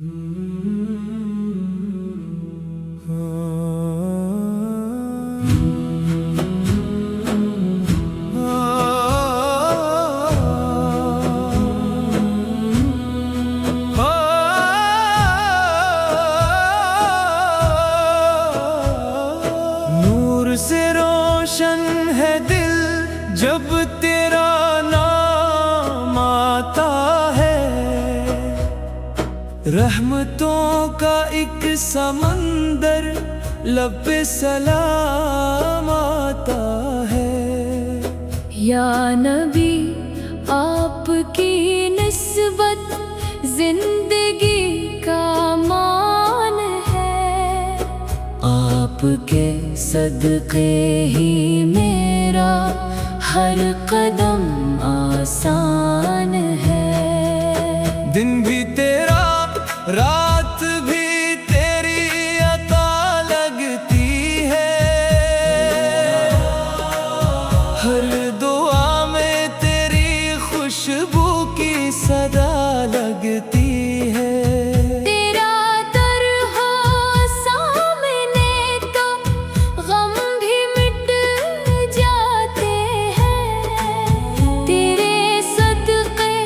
نور سے روشن ہے دل جب تیرا نام آتا ہے، رحمتوں کا ایک سمندر لب پہ سلام آتا ہے۔ یا نبی آپ کی نسبت زندگی کا مان ہے، آپ کے صدقے ہی میرا ہر قدم آسان ہے۔ دن بھی تیرا رات بھی تیری عطا لگتی ہے، ہر دعا میں تیری خوشبو کی صدا لگتی ہے۔ تیرا در ہو سامنے تو غم بھی مٹ جاتے ہیں، تیرے صدقے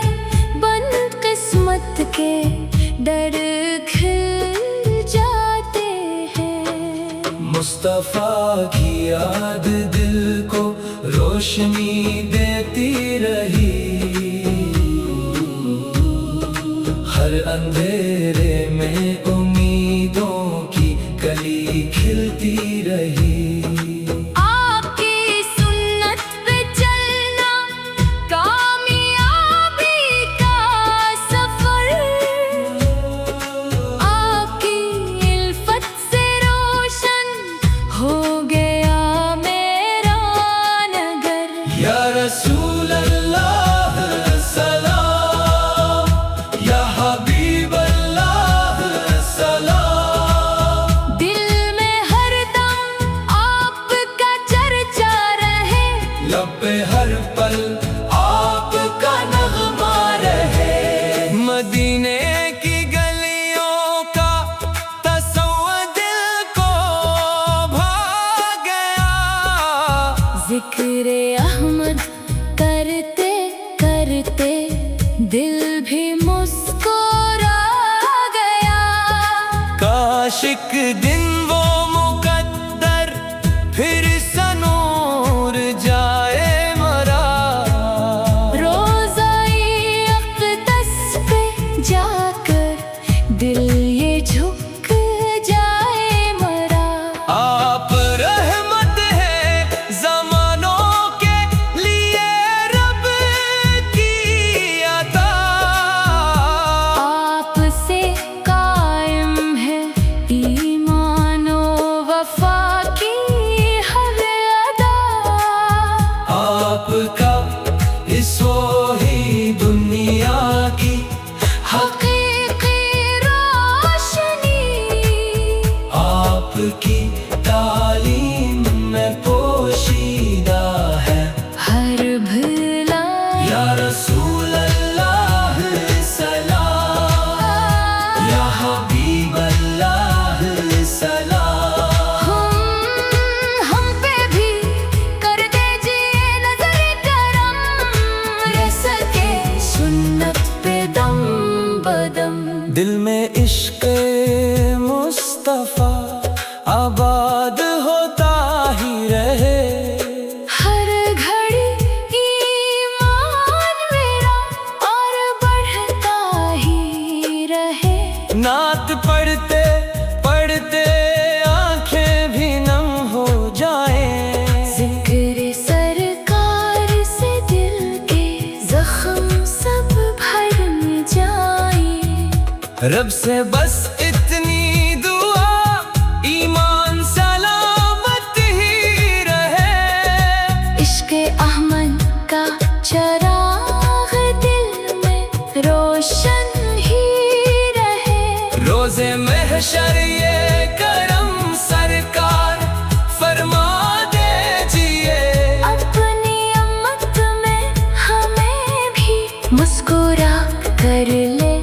بند قسمت کے در کھل جاتے ہیں۔ مصطفیٰ کی یاد دل کو روشنی دیتی رہی، ہر اندھیرے میں امیدوں کی کلی کھلتی رہی۔ آپ کی سنت پہ چلنا کامیابی کا سفر، آپ کی الفت سے روشن ہو گیا میرا نگر۔ یا رسول اللہ سلام، یا حبیب اللہ سلام، دل میں ہر دم آپ کا چرچا رہے، لب پہ ہر پل آپ کا نغمہ رہے۔ مدینے کی گلیوں کا تصور دل کو بھا گیا، ذکر احمد کرتے کرتے دل بھی مسکرا گیا۔ کاش ایک دن وہ مقدر پھر سنور جائے مرا، روزائی اقدس پہ جا کر دل یہ جھک جائے مرا۔ آپ رحمت ہے زمانوں کے لیے رب کی عطا، آپ سے قائم ہے ایمان و وفا کی ہر ادا، آپ کا اس وہی دنیا کی حقیقی روشنی، آپ کی تعلیم میں پوشیدہ ہے۔ ہر بھلا یا رسول اللہ سلام، یا حبیب اللہ سلام، ہم پہ بھی کر دیجیے نظر کرم، رہ سکے سنت پہ دم بدم۔ دل میں عشق مصطفیٰ آباد ہوتا ہی رہے، ہر گھڑی ایمان میرا اور بڑھتا ہی رہے، نعت پڑھتے پڑھتے آنکھیں بھی نم ہو جائیں، ذکر سرکار سے دل کے زخم سب بھر جائیں۔ رب سے بس اتنی دعا ایمان سلامت ہی رہے، عشق احمد کا چراغ دل میں روشن ہی رہے، روز محشر یہ کرم سرکار فرما دیجیے، اپنی امت میں ہمیں بھی مسکرا کر لیجیے۔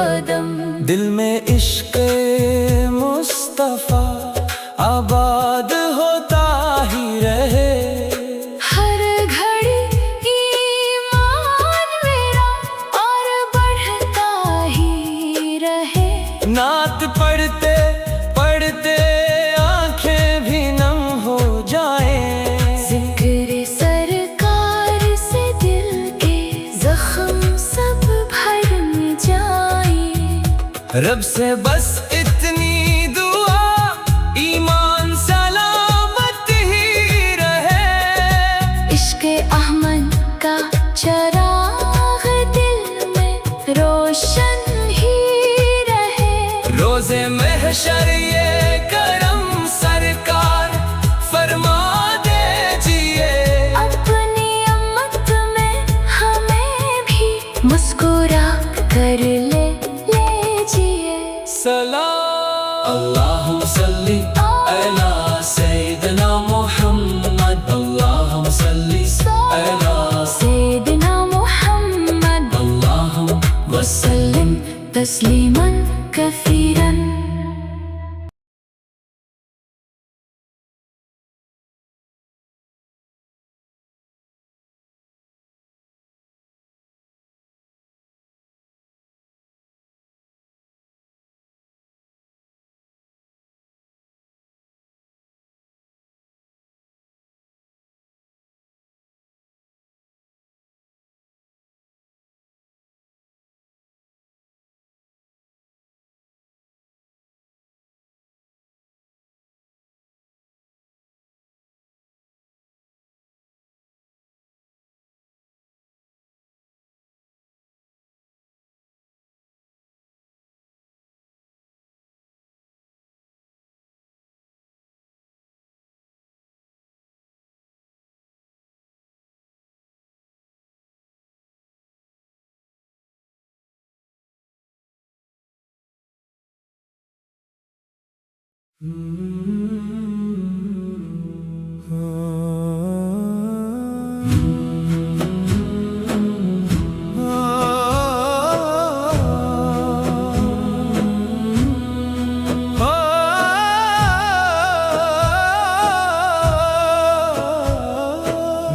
قدم، دل میں عشق مصطفیٰ آباد ہوتا ہی رہے، ہر گھڑی ایمان میرا اور بڑھتا ہی رہے، نعت پڑھتے پڑھتے آنکھیں بھی نم ہو جائیں، ذکر سرکار سے دل کے زخم سب بھرم جائیں، رب سے بس اتنی دعا ایمان سلامت ہی رہے، عشق احمد کا چراغ دل میں روشن ہی رہے، روز محشر یہ کرم سرکار فرما دیجئے، اپنی امت میں ہمیں بھی مسکرا کر لیجئے، سلام اللہم صلی علی سیدنا محمد، اللہم صلی علی سیدنا محمد، اللہم وسلم تسلیما کثیرا۔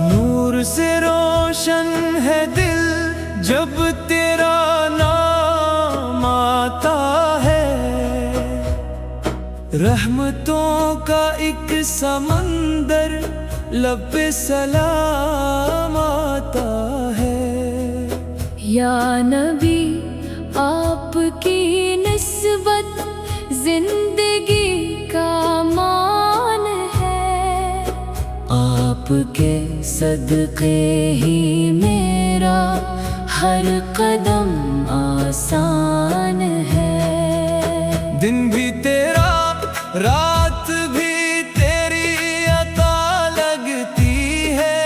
نور سے روشن ہے دل جب تیرا نام آتا ہے، رحمتوں کا ایک سمندر لب پہ سلام آتا ہے، یا نبی آپ کی نسبت زندگی کا مان ہے، آپ کے صدقے ہی میرا ہر قدم آسان ہے، دن بھی تیرا رات بھی تیری عطا لگتی ہے،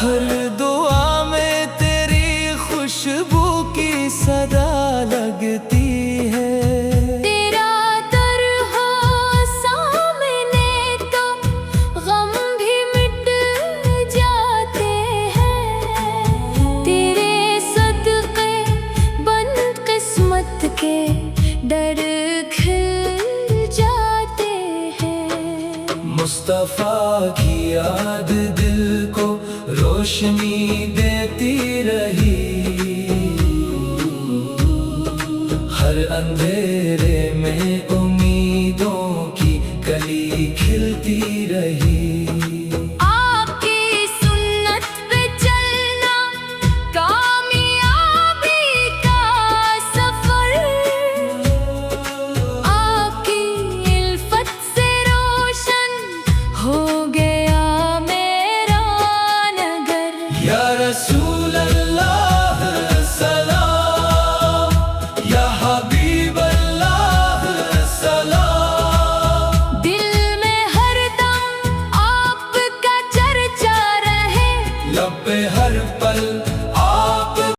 ہر دعا میں تیری خوشبو کی صدا لگتی ہے، تیرا در ہو سامنے تو غم بھی مٹ جاتے ہیں، تیرے صدقے بند قسمت کے در کھل جاتے ہیں، مصطفیٰ کی یاد دل کو روشنی دیتی رہی، ہر اندھیرے